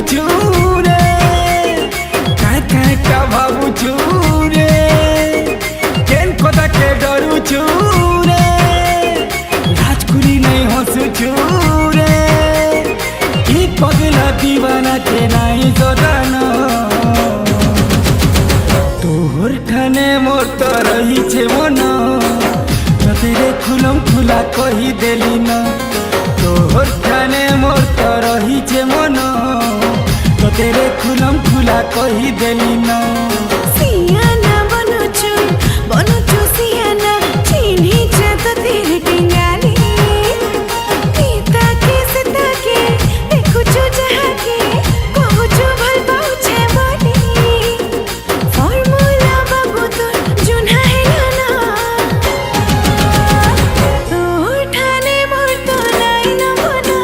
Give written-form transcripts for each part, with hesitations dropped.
देखुछु रे काय काय का भाबुछु रे केन कदा के डरुछु रे राजकुली नहीं हंसुछु रे की पगला दीवाना के नहीं जदाना तोहर ठाने मोर तो रही छे मन तेरे खुलम खुला कही देली न तोहर ठाने मोर तो रही छे मन तेरे खुलम खुला कही देली न सियाना बनुछु सियाना चिन्ही छे तो तेरे टिंगाली पीता के सीता के देखुछु जहाँ के कहूछु भल पाउछे बोली फॉर्मूला बाबू तो जुना है ना तोहर ठाने मोर तो नाई न बना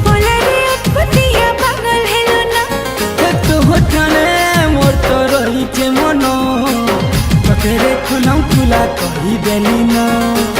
बोला रे अटपटिया पागल हेलो ना तोहर ठाने मोर तो रही छे मन तेरे खुलम खुला कही देली न।